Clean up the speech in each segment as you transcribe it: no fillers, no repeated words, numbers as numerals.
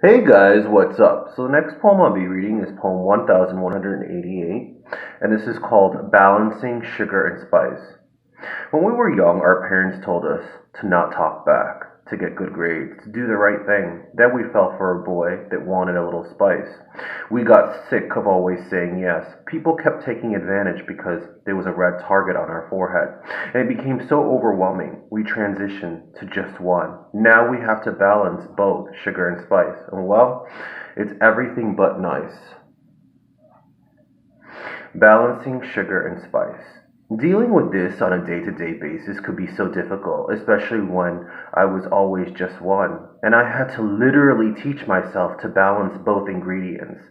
Hey guys, what's up? So the next poem I'll be reading is poem 1188, and this is called Balancing Sugar and Spice. When we were young, our parents told us to not talk back, to get good grades, to do the right thing. Then we fell for a boy that wanted a little spice. We got sick of always saying yes. People kept taking advantage because there was a red target on our forehead. And it became so overwhelming, we transitioned to just one. Now we have to balance both sugar and spice. And well, it's everything but nice. Balancing sugar and spice. Dealing with this on a day to day basis could be so difficult, especially when I was always just one, and I had to literally teach myself to balance both ingredients.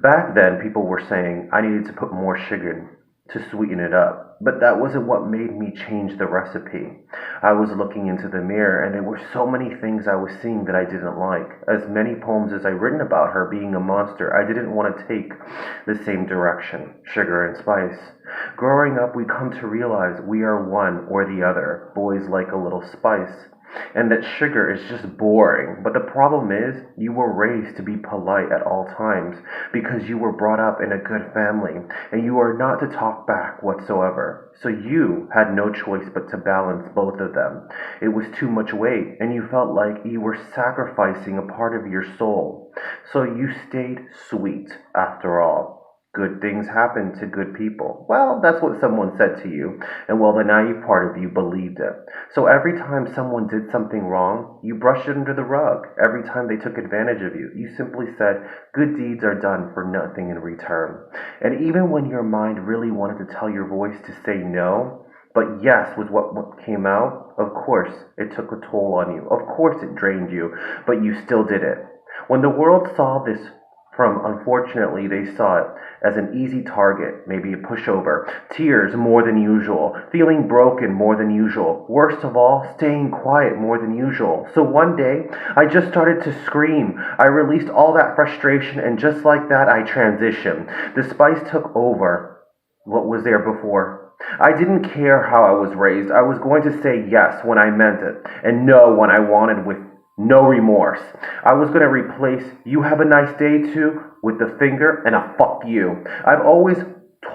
Back then, people were saying I needed to put more sugar to sweeten it up, but that wasn't what made me change the recipe. I was looking into the mirror, and there were so many things I was seeing that I didn't like. As many poems as I've written about her being a monster, I didn't want to take the same direction, sugar and spice. Growing up, we come to realize we are one or the other. Boys like a little spice, and that sugar is just boring. But the problem is, you were raised to be polite at all times because you were brought up in a good family, and you are not to talk back whatsoever. So you had no choice but to balance both of them. It was too much weight, and you felt like you were sacrificing a part of your soul. So you stayed sweet after all. Good things happen to good people. Well, that's what someone said to you, and well, the naive part of you believed it. So every time someone did something wrong, you brushed it under the rug. Every time they took advantage of you, you simply said, good deeds are done for nothing in return. And even when your mind really wanted to tell your voice to say no, but yes was what came out, of course it took a toll on you. Of course it drained you, but you still did it. When the world saw this from, unfortunately, they saw it as an easy target, maybe a pushover, tears more than usual, feeling broken more than usual, worst of all, staying quiet more than usual. So one day, I just started to scream. I released all that frustration, and just like that, I transitioned. The spice took over what was there before. I didn't care how I was raised. I was going to say yes when I meant it, and no when I wanted, with no remorse. I was going to replace "you have a nice day too" with the finger and a "fuck you." I've always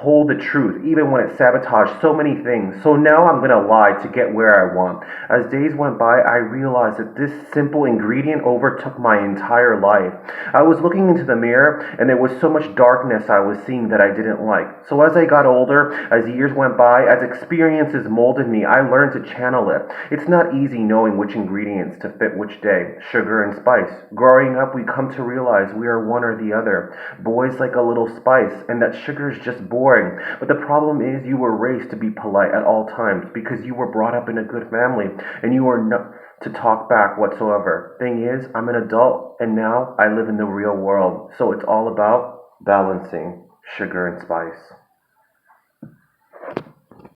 told the truth, even when it sabotaged so many things. So now I'm going to lie to get where I want. As days went by, I realized that this simple ingredient overtook my entire life. I was looking into the mirror, and there was so much darkness I was seeing that I didn't like. So as I got older, as years went by, as experiences molded me, I learned to channel it. It's not easy knowing which ingredients to fit which day, sugar and spice. Growing up, we come to realize we are one or the other. Boys like a little spice, and that sugar is just boring. But the problem is, you were raised to be polite at all times because you were brought up in a good family, and you are not to talk back whatsoever. Thing is, I'm an adult, and now I live in the real world. So it's all about balancing sugar and spice.